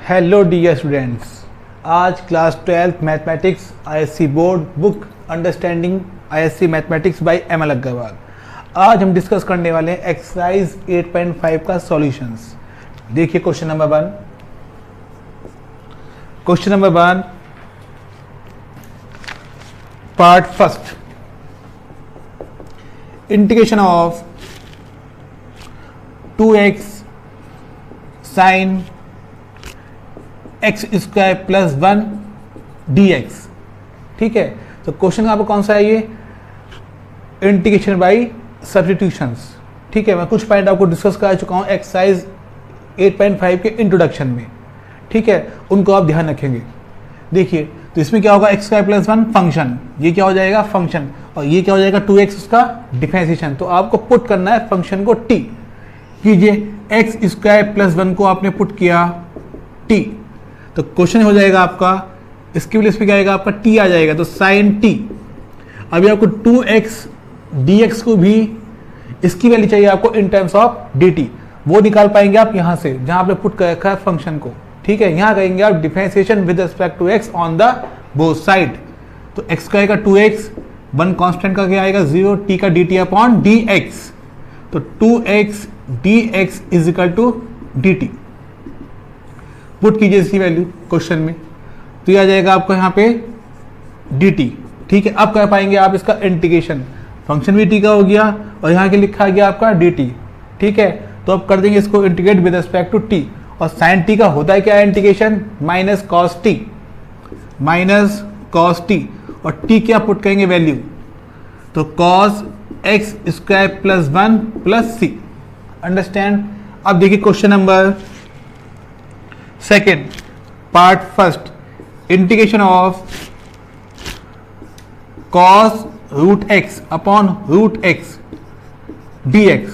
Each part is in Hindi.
हेलो डियर स्टूडेंट्स, आज class 12th mathematics ISC board book understanding ISC mathematics by ML Agarwal. आज हम डिस्कस करने वाले हैं एक्सरसाइज 8.5 का सॉल्यूशंस। देखिए question number 1। Question number 1 part first, integration of 2x sine x square plus 1 dx। ठीक है, तो क्वेश्चन आपको कौन सा है? ये इंटीग्रेशन बाय सब्स्टिट्यूशंस। ठीक है, मैं कुछ पॉइंट आपको डिस्कस कर चुका हूँ एक्सरसाइज 8.5 के इंट्रोडक्शन में। ठीक है, उनको आप ध्यान रखेंगे। देखिए, तो इसमें क्या होगा? एक्स स्क्वायर प्लस 1 फंक्शन, ये क्या हो जाएगा? फंक्शन। और ये क्या हो जाएगा? 2x उसका डिफरेंशिएशन। तो आपको पुट करना है फंक्शन को t कीजिए। एक्स स्क्वायर प्लस 1 को आपने पुट किया t, तो क्वेश्चन हो जाएगा आपका, इसकी वजह से क्या आएगा? आपका t आ जाएगा, तो साइन t। अभी आपको 2x dx को भी इसकी वैल्यू चाहिए आपको इन टर्म्स ऑफ dt। वो निकाल पाएंगे आप यहां से जहां आपने पुट कर रखा है फंक्शन को। ठीक है, यहां करेंगे आप differentiation with respect to x on the both side. तो x का आएगा 2x, 1 कांस्टेंट का क्या आएगा? 0, t का dt अपॉन dx। तो 2x dx is equal to dt। Put कीजिए इसकी वैल्यू क्वेश्चन में, तो ये आ जाएगा आपको यहाँ पे dt। ठीक है, अब कर पाएंगे आप इसका इंटीग्रेशन। फंक्शन भी t का हो गया और यहाँ के लिखा गया आपका dt। ठीक है, तो अब कर देंगे इसको integrate with respect to t। और साइन t का होता है क्या है integration? Minus cos t, minus cos t। और t क्या पुट करेंगे वैल्यू? तो cos x square plus 1 plus c। Understand? अब देखिए question number second, part first, integration of cos root x upon root x dx।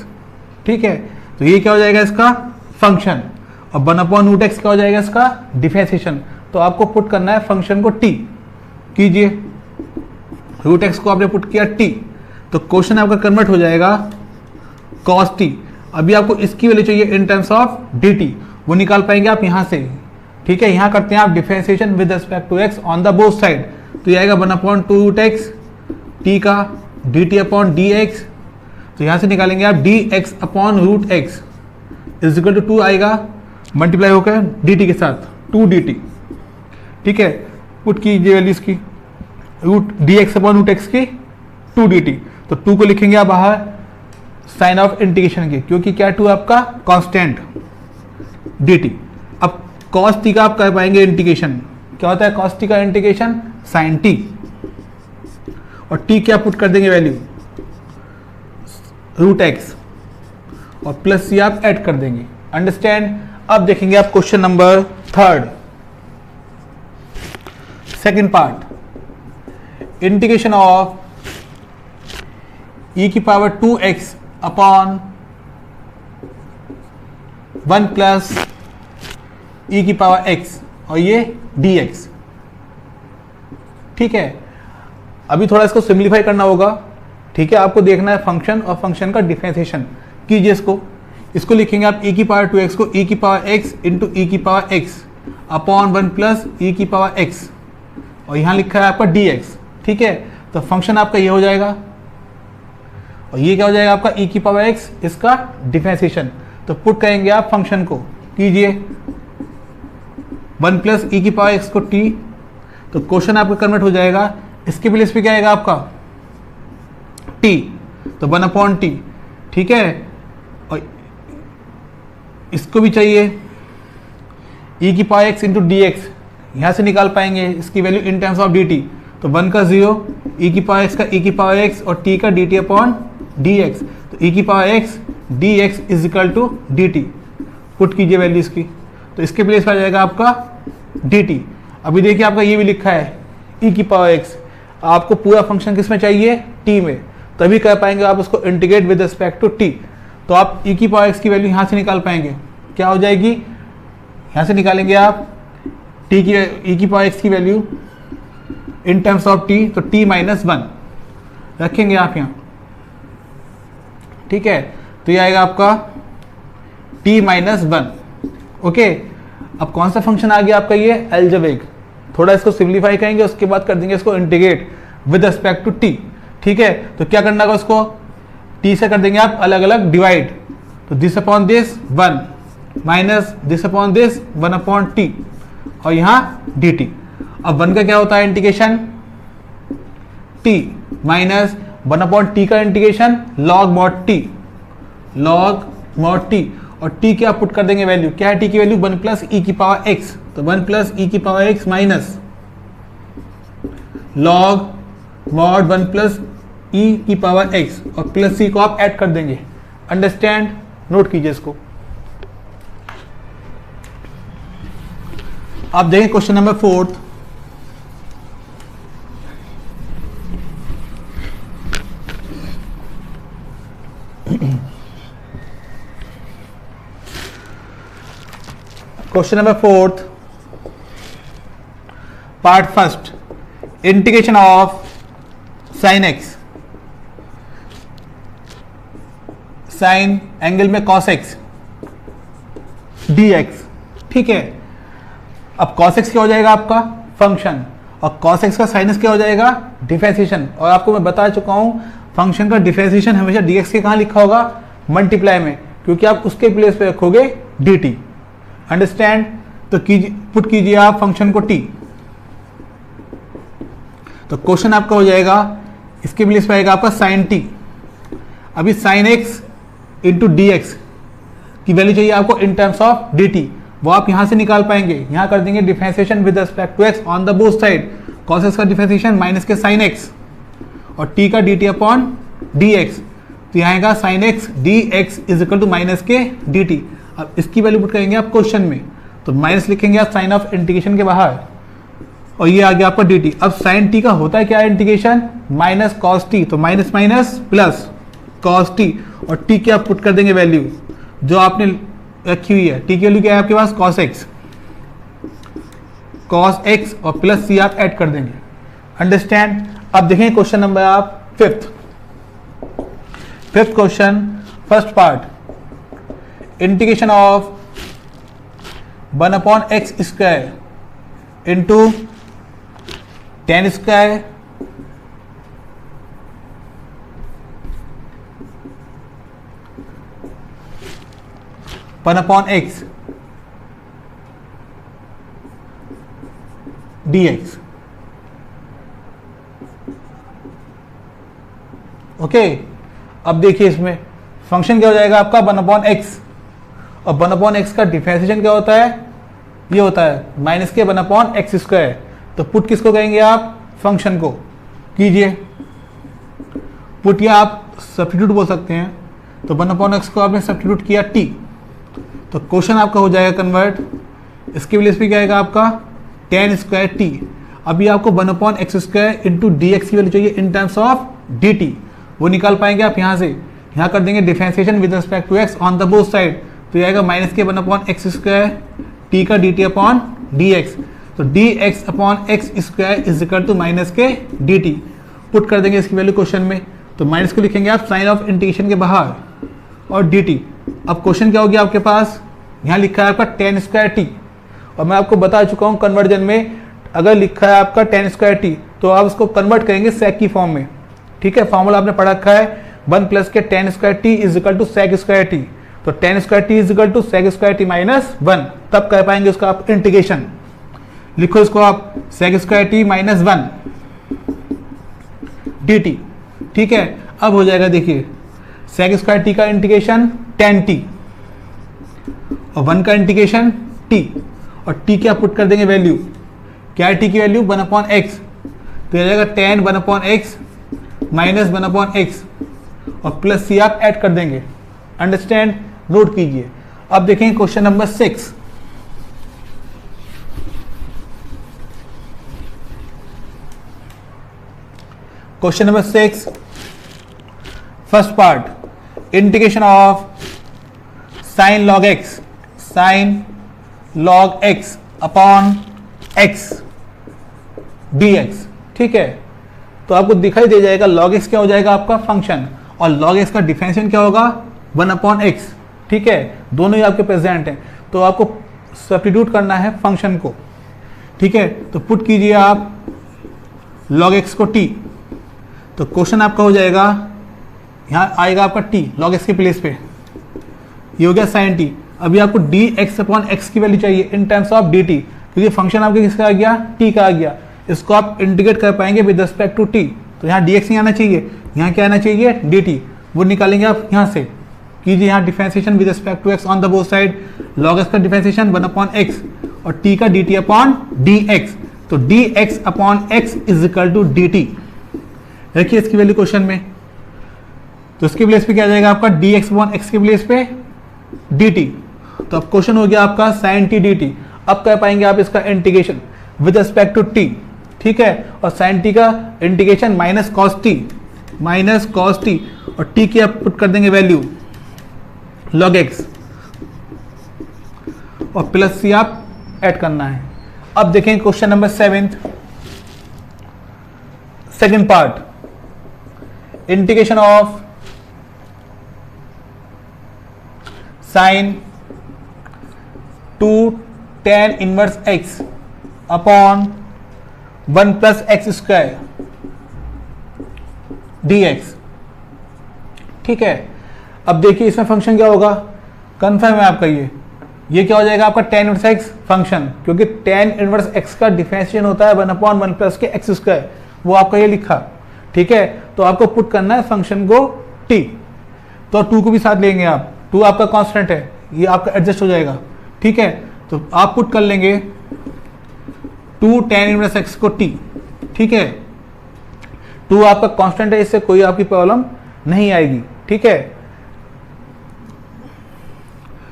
ठीक है, तो ये क्या हो जाएगा? इसका फंक्शन। और 1 अपॉन रूट एक्स क्या हो जाएगा? इसका डिफरेंशिएशन। तो आपको पुट करना है फंक्शन को t कीजिए। रूट एक्स को आपने पुट किया t, तो क्वेश्चन आपका कन्वर्ट हो जाएगा cos t। अभी आपको इसकी वैल्यू चाहिए इन टर्म्स ऑफ dt, वो निकाल पाएंगे आप यहां से। ठीक है, यहां करते हैं आप differentiation with respect to x on the both side. तो ये आएगा 1 अपॉन 2 रूट एक्स t का dt अपॉन dx। तो यहां से निकालेंगे आप dx upon root x is equal to 2 आएगा, मल्टीप्लाई होकर dt के साथ 2 dt। ठीक है, पुट कीजिए वैल्यू इसकी, root dx upon root x की 2 dt। तो 2 को लिखेंगे आप बाहर साइन ऑफ इंटीग्रेशन के, क्योंकि क्या 2 आपका कांस्टेंट dt। अब cos t का आप कर पाएंगे इंटीग्रेशन। क्या होता है cos t का इंटीग्रेशन? Sine t। और t क्या पुट कर देंगे वैल्यू? रूट एक्स, और प्लस c आप ऐड कर देंगे। अंडरस्टैंड? अब देखेंगे आप question number third, second part, integration of e की power 2x upon 1 plus e की पावर x और ये dx। ठीक है, अभी थोड़ा इसको सिंप्लीफाई करना होगा। ठीक है, आपको देखना है फंक्शन और फंक्शन का डिफरेंशिएशन कीजिए। इसको लिखेंगे आप e की पावर 2x को e की पावर x इंटू e की power x upon 1 plus e की पावर x, और यहाँ लिखा है आपका dx। ठीक है, तो फंक्शन आपका ये हो जाएगा और ये क्या हो जाएगा आपका? e की पावर x, इसका डिफरेंशिएशन। तो पुट करेंगे आप फंक्शन को, कीजिए 1 प्लस e की पावर x को t। तो क्वेश्चन आपका कन्वर्ट हो जाएगा, इसके प्लेस पे क्या आएगा आपका? t, तो 1 अपॉन t। ठीक है, और इसको भी चाहिए e की पावर x इंटू dx। यहाँ से निकाल पाएंगे इसकी value in terms of dt। तो 1 का 0, e की पावर x का e की पावर x और t का dt अपॉन dx। तो e की power x dx is equal to dt। Put कीजिए वैल्यू इसकी, तो इसके प्लेस पर आ जाएगा आपका dt। अभी देखिए आपका ये भी लिखा है e की पावर x। आपको पूरा फंक्शन किस में चाहिए? t में, तभी कर पाएंगे आप उसको integrate with respect to t। तो आप e की पावर x की वैल्यू यहाँ से निकाल पाएंगे। क्या हो जाएगी? यहाँ से निकालेंगे आप t की e की पावर x की value in terms of t, तो t माइनस 1 रखेंगे आप यहाँ। ठीक है, तो ये आएगा आपका t माइनस 1। ओके, अब कौन सा फंक्शन आ गया आपका ये एल्जेब्रिक। थोड़ा इसको सिंप्लीफाई करेंगे, उसके बाद कर देंगे इसको integrate with respect to t. ठीक है, तो क्या करना होगा, उसको टी से कर देंगे आप अलग अलग डिवाइड। तो this upon this 1 minus this upon this 1 upon T और यहाँ डी टी। अब 1 का क्या होता है integration, T minus 1 upon T का integration log mod T, log mod T. और टी क्या पुट कर देंगे वैल्यू, क्या है टी की वैल्यू 1 प्लस ई की पावर एक्स। तो 1 प्लस ई की power X minus log mod 1 plus E की पावर एक्स और प्लस सी को आप ऐड कर देंगे। अंडरस्टैंड, नोट कीजिए इसको। आप देखें question number 4। Question number 4 part first, integration of sine x, sign angle में कॉस एक्स डी एक्स। ठीक है, अब कॉस एक्स क्या हो जाएगा आपका फंक्शन, और कॉस एक्स का साइन एक्स क्या हो जाएगा डिफरेंशिएशन। और आपको मैं बता चुका हूं फंक्शन का डिफरेंशिएशन हमेशा डी एक्स के कहां लिखा होगा, मल्टीप्लाई में, क्योंकि आप उसके प्लेस पे रखोगे डी टी। अंडरस्टैंड, तो कीजिए, पुट कीजिए आप फंक्शन को टी। तो क्वेश्चन आपका हो जाएगा, इसके प्लेस पे आएगा आपका साइन टी। अभी sine x into D x की वैल्यू चाहिए आपको in terms of D T, वो आप यहां से निकाल पाएंगे। यहां कर देंगे differentiation with respect to x on the both side. Cos x का डिफरेंशिएशन माइनस के साइन एक्स और टी का D T upon D x. तो यहाँ आएगा sine x d x is equal to minus के डी टी। अब इसकी वैल्यू पुट करेंगे आप क्वेश्चन में, तो माइनस लिखेंगे आप साइन ऑफ इंटीग्रेशन के बाहर और ये आ गया आपका डी टी। अब साइन टी का होता है क्या इंटीग्रेशन, माइनस कॉस टी, तो minus minus plus cos T और टी की आप पुट कर देंगे वैल्यू जो आपने रखी हुई है। टी की वैल्यू क्या है आपके पास कॉस एक्स, कॉस एक्स और प्लस सी आप ऐड कर देंगे। अंडरस्टैंड। अब देखें क्वेश्चन नंबर आप fifth question first part, integration of 1 upon X square into ten square one upon x d x. Okay, अब देखिए इसमें फंक्शन क्या हो जाएगा आपका 1 अपॉन एक्स, और 1 अपॉन एक्स का डिफरेंशिएशन क्या होता है, ये होता है माइनस के 1 अपॉन एक्स स्क्वायर। तो पुट किसको कहेंगे आप, फंक्शन को कीजिए पुट, या आप सब्स्टिट्यूट बोल सकते हैं। तो 1 अपॉन एक्स को आपने सब्स्टिट्यूट किया टी, तो क्वेश्चन आपका हो जाएगा कन्वर्ट। इसके प्लेस पे क्या आएगा आपका टेन स्क्वायर टी। अभी आपको 1 upon X square into D x की वैल्यू चाहिए in terms of D T, वो निकाल पाएंगे आप यहाँ से। यहाँ कर देंगे differentiation with respect to x on the both side, तो ये आएगा माइनस के 1 अपॉन एक्स स्क्वायर टी का D T upon D x. तो D X upon X square is equal to minus के डी टी। पुट कर देंगे इसकी वैल्यू क्वेश्चन में, तो माइनस को लिखेंगे आप साइन ऑफ इंटीग्रेशन के बाहर और डी टी। अब क्वेश्चन क्या हो गया आपके पास, यहाँ लिखा है आपका टेन स्क्वायर टी, और मैं आपको बता चुका हूँ कन्वर्जन में अगर लिखा है आपका टेन स्क्वायर टी तो आप उसको कन्वर्ट करेंगे सेक की फॉर्म में। ठीक है, फॉर्मूला आपने पढ़ा रखा है 1 प्लस के tan square T is equal to sec square T. तो tan square T is equal to sec square T minus 1, तब कर पाएंगे उसका आप इंटीग्रेशन। लिखो इसको आप sec square T minus 1 d t. ठीक है, अब हो जाएगा देखिए सेक स्क्वायर टी का इंटीग्रेशन टेन टी और 1 का इंटीग्रेशन टी, और टी क्या पुट कर देंगे वैल्यू, क्या है टी की वैल्यू 1 अपॉन एक्स, तो आ जाएगा ten 1 upon x minus 1 upon x और प्लस सी आप ऐड कर देंगे। अंडरस्टैंड, नोट कीजिए। अब देखेंगे question number 6। Question number 6 first part, integration of sign log x, sign log x upon x d x. ठीक है, तो आपको दिखाई दे जाएगा लॉग एक्स क्या हो जाएगा आपका फंक्शन, और लॉग एक्स का डिफरेंशिएशन क्या होगा 1 अपॉन एक्स। ठीक है, दोनों ही आपके प्रेजेंट हैं, तो आपको सब्स्टिट्यूट करना है फंक्शन को, ठीक है। तो पुट कीजिए आप log x को t, तो क्वेश्चन आपका हो जाएगा, यहाँ आएगा आपका t log x के प्लेस पे, ये हो गया sin t। अभी आपको dx अपॉन x की वैल्यू चाहिए इन टर्म्स ऑफ dt, क्योंकि फंक्शन आपके किसका आ गया, t का आ गया। इसको आप इंटीग्रेट कर पाएंगे विद रिस्पेक्ट टू t, तो यहाँ dx नहीं आना चाहिए, यहाँ क्या आना चाहिए dt, वो निकालेंगे आप यहाँ से। कीजिए यहाँ differentiation with respect to x on the both side, log x का डिफरेंशिएशन 1 अपॉन x और t का dt अपॉन dx, तो dx upon x is equal to dt। देखिए इसकी वैल्यू क्वेश्चन में, तो इसके प्लेस पे क्या आ जाएगा आपका dx अपॉन x के प्लेस पे dt, तो अब क्वेश्चन हो गया आपका sin t dt। अब कर पाएंगे आप इसका integration with respect to t, ठीक है, और sin t का इंटीग्रेशन माइनस cos t और t की आप पुट कर देंगे वैल्यू log x और प्लस c आप ऐड करना है। अब देखें question number 7, second part, integration of sine 2 tan inverse x upon 1 plus x square dx, ठीक है। अब देखिए इसमें फंक्शन क्या होगा, कन्फर्म है आपका, ये क्या हो जाएगा आपका tan इनवर्स x फंक्शन, क्योंकि tan इनवर्स x का डिफरेंशिएशन होता है 1 अपॉन 1 प्लस के एक्स स्क्वायर, वो आपका ये लिखा, ठीक है। तो आपको पुट करना है फंक्शन को t, तो 2 को भी साथ लेंगे आप, 2 आपका कांस्टेंट है, ये आपका एडजस्ट हो जाएगा, ठीक है। तो आप पुट कर लेंगे 2 tan इनवर्स x को t, ठीक है। 2 आपका कांस्टेंट है, इससे कोई आपकी प्रॉब्लम नहीं आएगी, ठीक है।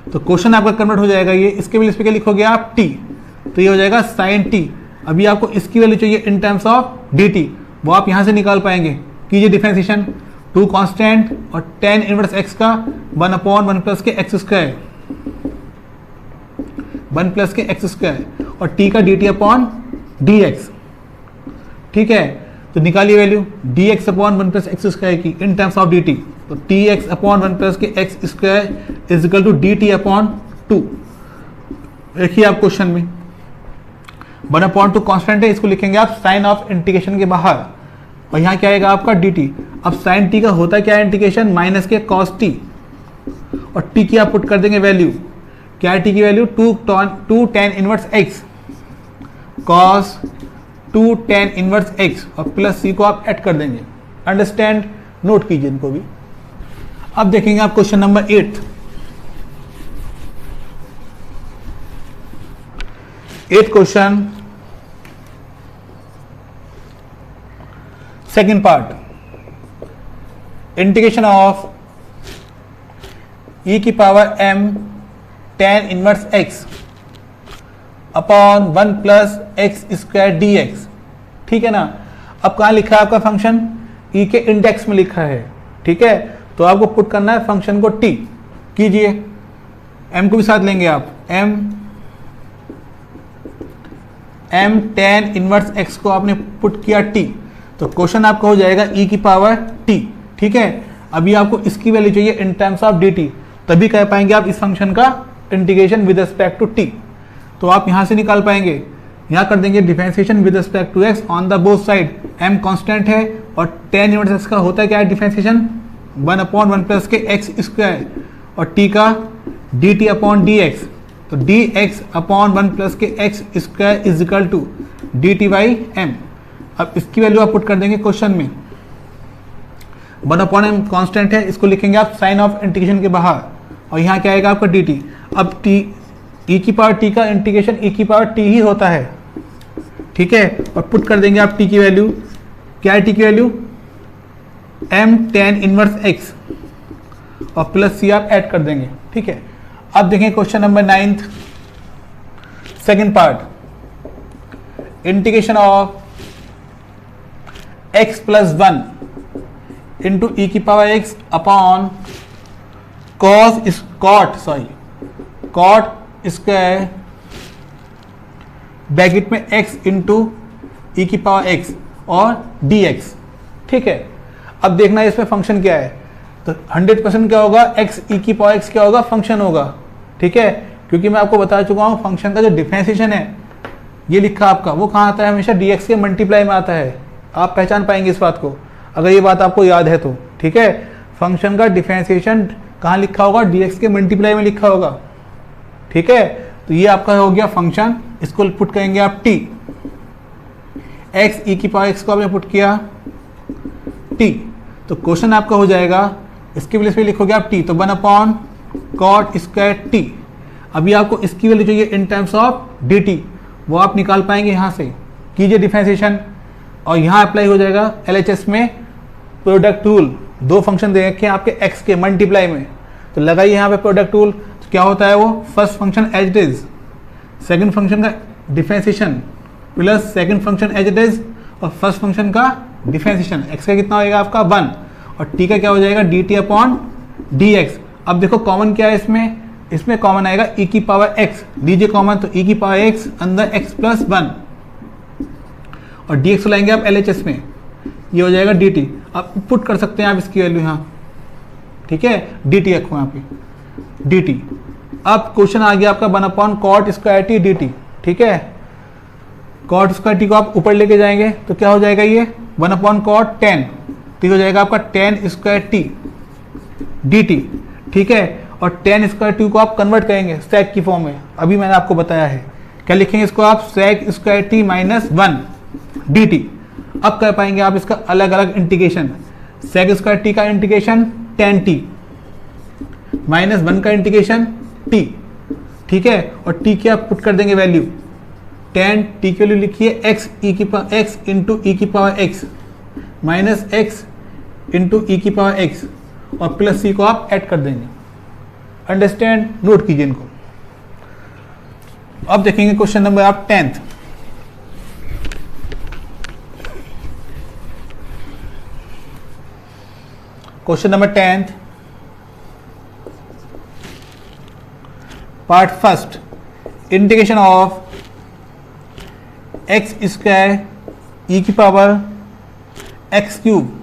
तो क्वेश्चन आपका कन्वर्ट हो जाएगा, ये इसके वैल्यू पे क्या लिखोगे आप t, तो ये हो जाएगा sin t। अभी आपको इसकी वैल्यू चाहिए इन टर्म्स ऑफ dt, वो आप यहां से निकाल पाएंगे। कीजिए डिफरेंशिएशन, 2 कांस्टेंट और tan इनवर्स x का 1 अपॉन 1 प्लस के एक्स स्क्वायर, 1 प्लस के एक्स स्क्वायर और t का dt अपॉन dx, ठीक है। तो निकालिए value dx upon 1 plus x square की इन टर्म्स ऑफ dt, तो dx अपॉन 1 प्लस के x square is equal to dt upon 2। देखिए आप क्वेश्चन में 1 अपॉन 2 कॉन्स्टेंट है, इसको लिखेंगे आप साइन ऑफ इंटीग्रेशन के बाहर, और यहाँ क्या आएगा आपका dt। अब साइन t का होता है क्या है इंटीग्रेशन, माइनस के cos t, और t की आप पुट कर देंगे वैल्यू, क्या है t की value 2 tan inverse x cos 2 tan inverse x और प्लस c को आप ऐड कर देंगे। अंडरस्टैंड, नोट कीजिए इनको भी। अब देखेंगे आप question number 8, question second part, integration of e की power m tan inverse x upon 1 plus x square dx, ठीक है ना। अब कहाँ लिखा है आपका फंक्शन, e के इंडेक्स में लिखा है, ठीक है। तो आपको पुट करना है फंक्शन को t, कीजिए m को भी साथ लेंगे आप, m tan इनवर्स x को आपने पुट किया t, तो क्वेश्चन आपका हो जाएगा e की पावर t, ठीक है। अभी आपको इसकी वैल्यू चाहिए इन टर्म्स ऑफ dt, तभी कह पाएंगे आप इस फंक्शन का integration with respect to t। तो आप यहां से निकाल पाएंगे, यहाँ कर देंगे differentiation with respect to x on the both side, m constant है और tan इनवर्स x का होता है क्या है डिफरेंशिएशन 1 अपॉन 1 प्लस के एक्स स्क्वायर और t का dt अपॉन dx, तो dx अपॉन 1 प्लस के x square is equal to dt by m। अब इसकी वैल्यू आप पुट कर देंगे क्वेश्चन में, 1 अपॉन m कांस्टेंट है, इसको लिखेंगे आप साइन ऑफ इंटीग्रेशन के बाहर, और यहाँ क्या आएगा आपका dt। अब t e की पावर t का इंटीग्रेशन e की पावर t ही होता है, ठीक है। और पुट कर देंगे आप t की वैल्यू, क्या है t की value m tan inverse x और प्लस c आप ऐड कर देंगे, ठीक है। अब देखें question number 9, second part, integration of x plus 1 into e की power x upon cot square bracket में x इंटू e की पावर x और dx, ठीक है। अब देखना है इसमें फंक्शन क्या है, तो 100% क्या होगा, x e की पावर x क्या होगा, फंक्शन होगा, ठीक है। क्योंकि मैं आपको बता चुका हूँ फंक्शन का जो डिफरेंशिएशन है ये लिखा आपका, वो कहाँ आता है, हमेशा dx के मल्टीप्लाई में आता है। आप पहचान पाएंगे इस बात को अगर ये बात आपको याद है तो, ठीक है। फंक्शन का डिफरेंशिएशन कहाँ लिखा होगा, dx के मल्टीप्लाई में लिखा होगा, ठीक है। तो ये आपका हो गया फंक्शन, इसको पुट करेंगे आप t, x e की पावर x को आपने पुट किया t, तो क्वेश्चन आपका हो जाएगा, इसके प्लेस पे लिखोगे आप t, तो 1/cot स्क्वायर t। अभी आपको इसकी वैल्यू चाहिए इन टर्म्स ऑफ dt, वो आप निकाल पाएंगे यहाँ से, कीजिए डिफरेंशिएशन और यहाँ अप्लाई हो जाएगा LHS में प्रोडक्ट रूल। दो फंक्शन दे रखे हैं आपके x के मल्टीप्लाई में, तो लगाइए यहाँ पे प्रोडक्ट रूल। तो क्या होता है वो, first function as it is, second function का differentiation plus second function as it is और फर्स्ट फंक्शन का डिफरेंशिएशन। x का कितना होएगा आपका 1 और t का क्या हो जाएगा dt/dx। अब देखो कॉमन क्या है इसमें कॉमन आएगा e की पावर x, लीजिए कॉमन, तो e की पावर x अंदर x प्लस 1 और dx लाएंगे आप LHS में, ये हो जाएगा dt। आप पुट कर सकते हैं आप इसकी वैल्यू यहाँ, ठीक है, dt रखो यहाँ पे dt। अब क्वेश्चन आ गया आपका 1/cot स्क्वायर t dt, ठीक है। cot स्क्वायर t को आप ऊपर लेके जाएंगे तो क्या हो जाएगा, ये 1/cot tan, तो हो जाएगा आपका tan स्क्वायर t dt, ठीक है। और tan स्क्वायर t को आप कन्वर्ट करेंगे sec की फॉर्म में, अभी मैंने आपको बताया है। क्या लिखेंगे इसको आप, sec square t minus 1 dt। अब कर पाएंगे आप इसका अलग अलग इंटीग्रेशन, sec स्क्वायर t का इंटीग्रेशन tan t माइनस 1 का इंटीग्रेशन t, ठीक है। और t की आप पुट कर देंगे वैल्यू, tan t की वैल्यू लिखिए x इंटू e की power x minus x into e की पावर x और प्लस c को आप ऐड कर देंगे। अंडरस्टैंड, नोट कीजिए इनको। अब देखेंगे क्वेश्चन नंबर आप 10th। Question number 10th, part first, integration of x square e की पावर x क्यूब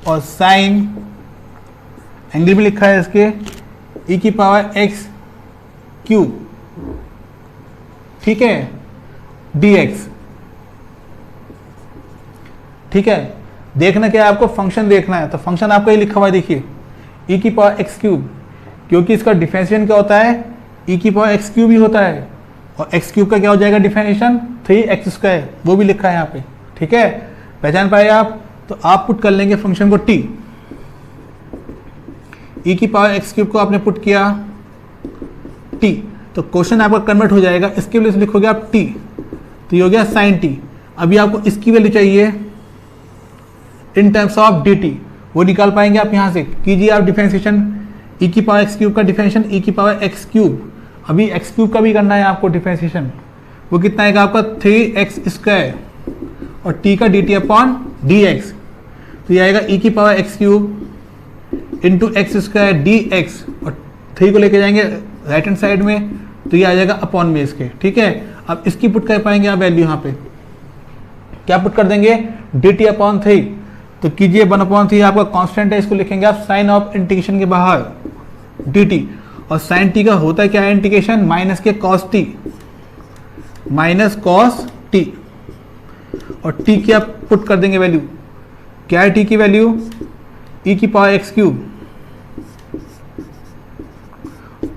और साइन एंगल भी लिखा है इसके e की पावर x क्यूब, ठीक है, dx, ठीक है। देखना क्या है आपको, फंक्शन देखना है, तो फंक्शन आपका ये लिखा हुआ है, देखिए e की पावर x क्यूब, क्योंकि इसका डिफरेंशिएशन क्या होता है, e की पावर x क्यूब ही होता है, और x क्यूब का क्या हो जाएगा डिफरेंशिएशन 3x स्क्वायर, वो भी लिखा है यहाँ पे, ठीक है। पहचान पाए आप, तो आप पुट कर लेंगे फंक्शन को t, e की पावर x क्यूब को आपने पुट किया t, तो क्वेश्चन आपका कन्वर्ट हो जाएगा, इसके वैल्यू लिखोगे आप t, तो ये हो गया साइन t। अभी आपको इसकी वैल्यू चाहिए इन टर्म्स ऑफ dt, वो निकाल पाएंगे आप यहाँ से, कीजिए आप डिफरेंशिएशन, e की पावर x क्यूब का डिफरेंशिएशन e की पावर x क्यूब, अभी x क्यूब का भी करना है आपको डिफरेंशिएशन, वो कितना आएगा आपका 3x स्क्वायर और t का dt/dx, तो ये आएगा e की power x cube into x square dx और 3 को लेके जाएंगे राइट हैंड साइड में, तो ये आ जाएगा अपॉन में इसके, ठीक है। अब इसकी पुट कर पाएंगे आप वैल्यू, यहाँ पे क्या पुट कर देंगे dt/3, तो कीजिए 1/3 आपका कांस्टेंट है, इसको लिखेंगे आप साइन ऑफ इंटीग्रेशन के बाहर dt, और साइन t का होता है क्या है इंटीग्रेशन, माइनस के cos t, minus cos t, और t की आप पुट कर देंगे वैल्यू, क्या है t की वैल्यू, e की power x cube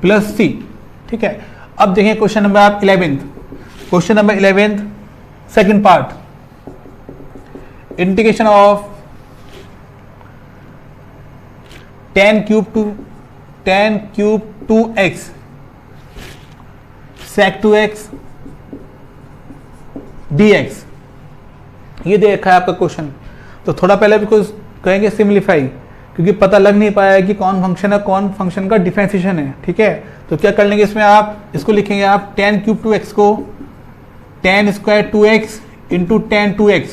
plus c, ठीक है। अब देखें क्वेश्चन नंबर आप 11th, question number 11th second part, integration of tan cube 2x sec 2x dx, ये दे रखा है आपका क्वेश्चन। तो थोड़ा पहले भी कुछ कहेंगे सिंप्लीफाई, क्योंकि पता लग नहीं पाया है कि कौन फंक्शन है, कौन फंक्शन का डिफरेंशिएशन है, ठीक है। तो क्या कर लेंगे इसमें, आप इसको लिखेंगे आप tan क्यूब 2x को tan square 2x into tan 2x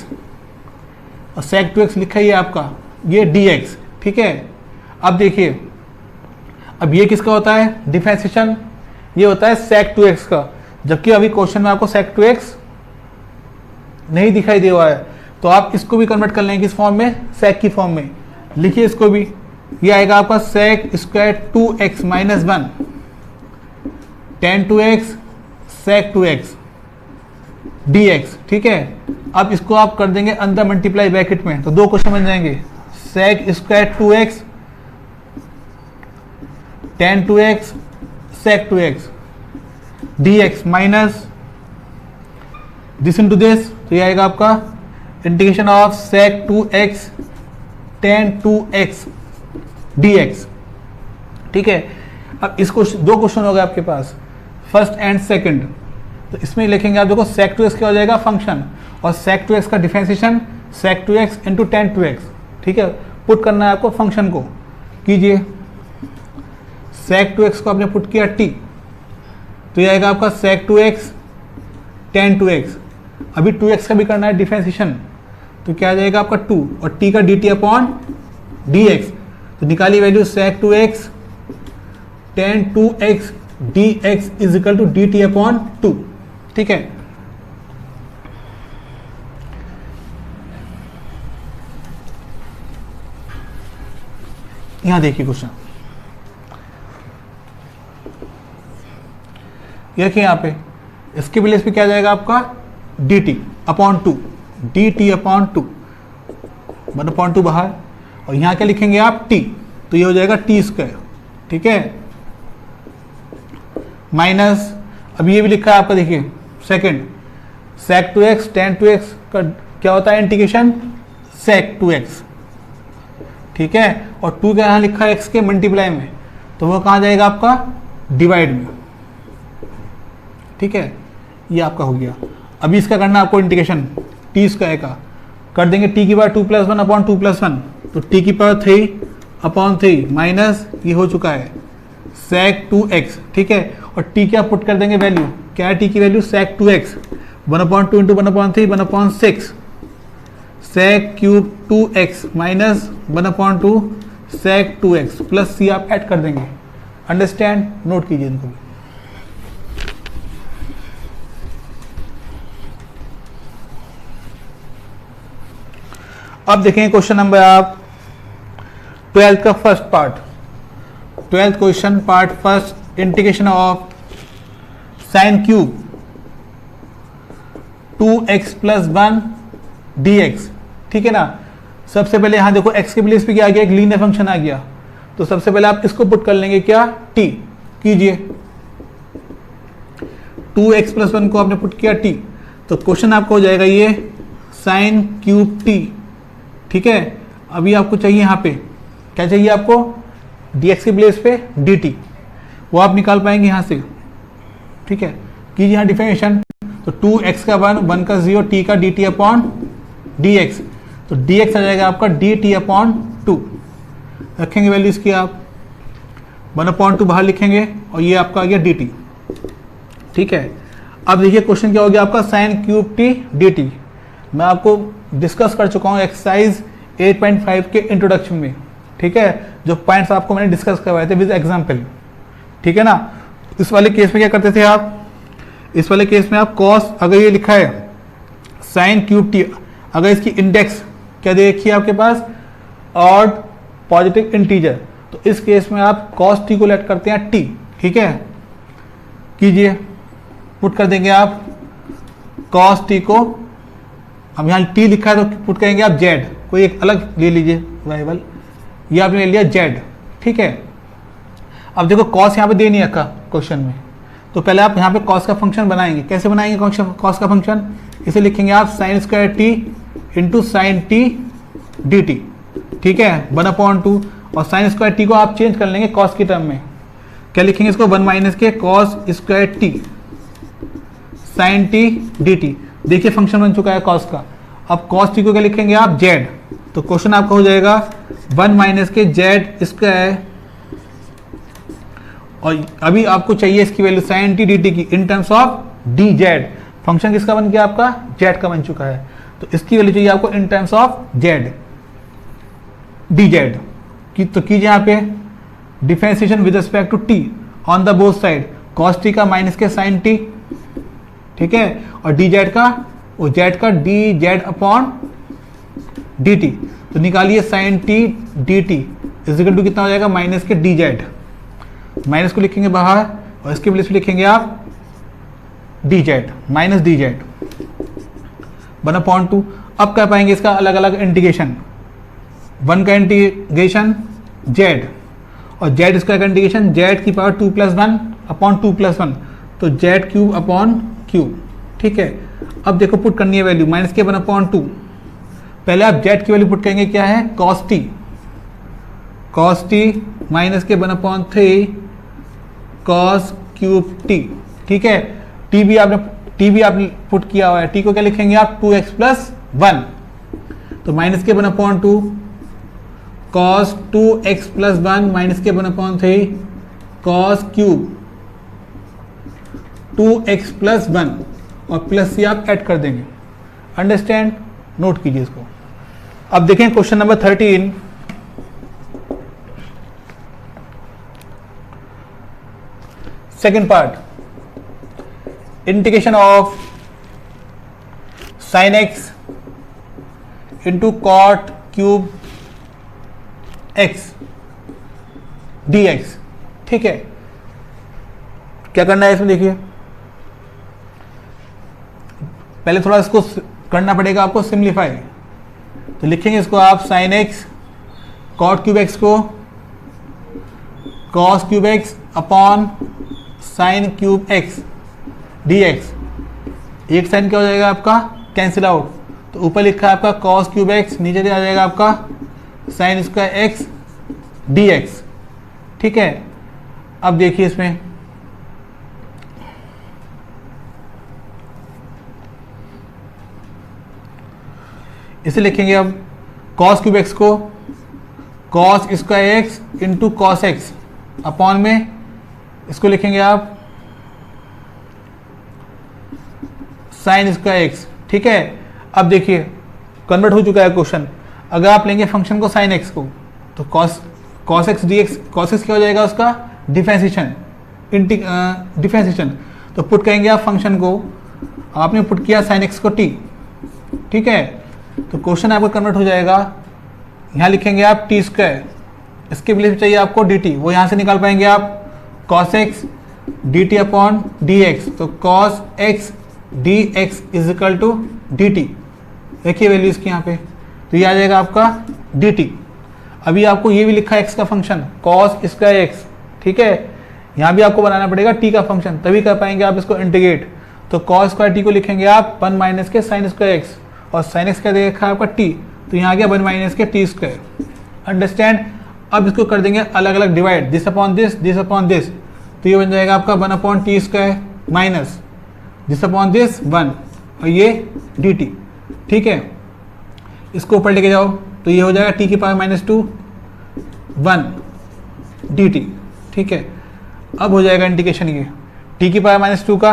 और sec 2x लिखा ही है आपका, ये dx, ठीक है। अब देखिए, अब ये किसका होता है डिफरेंशिएशन, ये होता है sec 2x का, जबकि अभी क्वेश्चन में आपको sec 2x नहीं दिखाई दे रहा है, तो आप इसको भी कन्वर्ट कर लेंगे किस फॉर्म में, sec की फॉर्म में, लिखिए इसको भी ये आएगा आपका sec square 2x minus 1 tan 2x sec 2x dx, ठीक है। अब इसको आप कर देंगे अंदर मल्टीप्लाई ब्रैकेट में, तो दो क्वेश्चन बन जाएंगे, sec square 2x tan 2x sec 2x dx minus this into this, तो ये आएगा आपका integration of sec 2x tan 2x dx, ठीक है। अब इसको दो क्वेश्चन हो गए आपके पास, फर्स्ट एंड सेकंड। तो इसमें लिखेंगे आप, देखो sec 2x क्या हो जाएगा फंक्शन, और sec 2x का differentiation sec 2x into tan 2x, ठीक है। पुट करना है आपको फंक्शन को, कीजिए। sec 2x को आपने पुट किया t, तो ये आएगा आपका sec 2x tan 2x। अभी 2x का भी करना है डिफरेंशिएशन, तो क्या आ जाएगा आपका 2 और t का dt अपॉन dx, तो निकालिए value sec 2x tan 2x dx is equal to dt upon 2, ठीक है। यहां देखिए क्वेश्चन, ये देखिए यहां पे, इसके प्लेस पे क्या जाएगा आपका dt अपॉन 2, dt अपॉन 2, 1/2 बाहर, और यहां क्या लिखेंगे आप t, तो ये हो जाएगा t स्क्वायर, ठीक है, माइनस, अब ये भी लिखा है आपका, देखिए second sec 2x tan 2x का क्या होता है इंटीग्रेशन sec 2x, ठीक है, और 2 का यहाँ लिखा है x के मल्टीप्लाई में, तो वो कहाँ जाएगा आपका डिवाइड में, ठीक है। ये आपका हो गया। अभी इसका करना आपको इंटीग्रेशन t स्क्वायर का, कर देंगे t की पावर 2 + 1 अपॉन 2 + 1, तो t की पावर 3 अपॉन 3 माइनस ये हो चुका है sec 2x, ठीक है, और t क्या पुट कर देंगे वैल्यू, क्या है t की value sec 2x 1/2 into 1/3 1/6 sec cube 2x minus 1/2 sec 2x plus c आप ऐड कर देंगे। अंडरस्टैंड, नोट कीजिए इनको। अब देखेंगे क्वेश्चन नंबर आप 12th का first part, 12th question part first, integration of sine cube 2x + 1 dx, ठीक है ना। सबसे पहले यहां देखो x के प्लेस पे क्या आ गया, एक लीनियर फंक्शन आ गया, तो सबसे पहले आप इसको पुट कर लेंगे, क्या t, कीजिए 2x + 1 को आपने पुट किया t, तो क्वेश्चन आपको हो जाएगा ये साइन क्यूब t, ठीक है। अभी आपको चाहिए यहाँ पे क्या चाहिए आपको, dx के प्लेस पे dt, वो आप निकाल पाएंगे यहाँ से, ठीक है। कीजिए यहाँ डिफरेंशिएशन, तो 2x का 1 1 का 0 t का dt अपॉन dx, तो dx आ जाएगा आपका dt अपॉन 2, रखेंगे वैल्यू इसकी आप 1/2 बाहर लिखेंगे, और ये आपका आ गया dt, ठीक है। अब देखिए क्वेश्चन क्या हो गया आपका, साइन क्यूब t dt, मैं आपको डिस्कस कर चुका हूँ एक्सरसाइज 8.5 के इंट्रोडक्शन में, ठीक है, जो पॉइंट्स आपको मैंने डिस्कस करवाए थे विद एग्जांपल, ठीक है ना। इस वाले केस में क्या करते थे आप, इस वाले केस में आप कॉस, अगर ये लिखा है साइन क्यूब टी, अगर इसकी इंडेक्स क्या देखिए आपके पास ऑड पॉजिटिव इंटीजर, तो इस केस में आप कॉस टी को लेट करते हैं टी, ठीक है। कीजिए, पुट कर देंगे आप कॉस टी को, अब यहाँ टी लिखा है तो पुट करेंगे आप जेड, कोई एक अलग ले लीजिए वेरिएबल, ये आपने ले लिया जेड, ठीक है। अब देखो कॉस यहाँ पे दे नहीं रखा क्वेश्चन में, तो पहले आप यहाँ पे कॉस का फंक्शन बनाएंगे। कैसे बनाएंगे कॉस का फंक्शन, इसे लिखेंगे आप sine square T into sine T D t, ठीक है, 1/2, और साइन स्क्वायर टी को आप चेंज कर लेंगे कॉस की टर्म में, क्या लिखेंगे इसको 1 माइनस के cos square t sine T D t. देखिए फंक्शन बन चुका है कॉस का। अब कॉस टी को क्या लिखेंगे आप जेड, तो क्वेश्चन आपका हो जाएगा 1 माइनस के जेड स्क्वायर, और अभी आपको चाहिए इसकी value sine T D T की in terms of D Z. Function किसका बन गया आपका, जेड का बन चुका है, तो इसकी वैल्यू चाहिए आपको in terms of z d z की। तो कीजिए यहाँ पे differentiation with respect to t on the both side, cos t का माइनस के साइन टी, ठीक है, और डी जेड का वो जेड का d z upon d t, तो निकालिए sine T D t is equal to कितना हो जाएगा माइनस के डी जेड, माइनस को लिखेंगे बाहर और इसके प्लेस पे लिखेंगे आप D Z minus D Z 1/2। अब कर पाएंगे इसका अलग अलग इंटीग्रेशन, 1 का इंटीग्रेशन जेड और जेड स्क्वायर का इंटीग्रेशन जेड की पावर 2 + 1 अपॉन 2 + 1, तो जेड क्यूब अपॉन क्यूब। ठीक है, अब देखो पुट करनी है वैल्यू माइनस के 1/2। पहले आप जेड की वैल्यू पुट करेंगे, क्या है कॉस टी माइनस के 1/3 कॉस क्यूब टी। ठीक है, टी भी आप पुट किया हुआ है, टी को क्या लिखेंगे आप 2x + 1, तो माइनस के 1/2 कॉस 2x + 1 माइनस के 1/3 कॉस क्यूब 2x + 1 और प्लस से आप ऐड कर देंगे। अंडरस्टैंड, नोट कीजिए इसको। अब देखें question number 13, second part, integration of sin x into cot cube x dx। ठीक है, क्या करना है इसमें देखिए, पहले थोड़ा इसको करना पड़ेगा आपको सिंप्लीफाई, तो लिखेंगे इसको आप sin x cot cube x को cos cube x upon sine cube x dx। एक साइन क्या हो जाएगा आपका कैंसिल आउट, तो ऊपर लिखा है आपका cos क्यूब x, नीचे आ जाएगा आपका साइन स्क्वायर x dx। ठीक है, अब देखिए इसमें इसे लिखेंगे अब cos क्यूब x को cos square x into cos x upon में इसको लिखेंगे आप साइन स्क्वायर x। ठीक है, अब देखिए कन्वर्ट हो चुका है क्वेश्चन। अगर आप लेंगे फंक्शन को साइन x को तो cos x dx, cos x क्या हो जाएगा उसका डिफरेंशिएशन, डिफरेंशिएशन, तो पुट करेंगे आप फंक्शन को, आपने पुट किया साइन x को t। ठीक है, तो क्वेश्चन आपका कन्वर्ट हो जाएगा, यहाँ लिखेंगे आप टी स्क्वायर, इसके प्लेस चाहिए आपको dt, वो यहाँ से निकाल पाएंगे आप cos x dt upon dx, तो cos x dx is equal to dt। देखिए वैल्यू इसकी यहाँ पे, तो ये आ जाएगा आपका dt। अभी आपको ये भी लिखा है x का फंक्शन cos स्क्वायर x। ठीक है, यहाँ भी आपको बनाना पड़ेगा t का फंक्शन, तभी कर पाएंगे आप इसको इंटीग्रेट, तो cos स्क्वायर t को लिखेंगे आप 1 माइनस के साइन स्क्वायर x और साइन x का देखा है आपका t, तो यहाँ आ गया 1 माइनस के टी स्क्वायर। अंडरस्टैंड, अब इसको कर देंगे अलग अलग डिवाइड, दिस अपॉन दिस, तो ये बन जाएगा आपका 1/t square minus this upon this 1 और ये dt। ठीक है, इसको ऊपर लेके जाओ तो ये हो जाएगा t की पावर -2 1 dt। ठीक है, अब हो जाएगा इंटीग्रेशन, ये t की पावर -2 का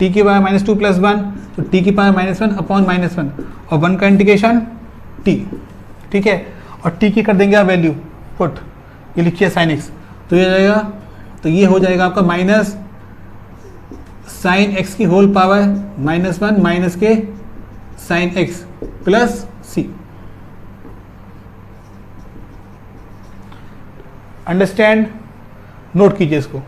t की पावर -2 + 1, तो t की पावर -1 अपॉन -1 और 1 का इंटीग्रेशन t। ठीक है, और t की कर देंगे आप वैल्यू पुट, ये लिखिए साइन x, तो ये जाएगा, तो ये हो जाएगा आपका माइनस साइन x की होल पावर -1 माइनस के sine x plus c। Understand, note कीजिए इसको।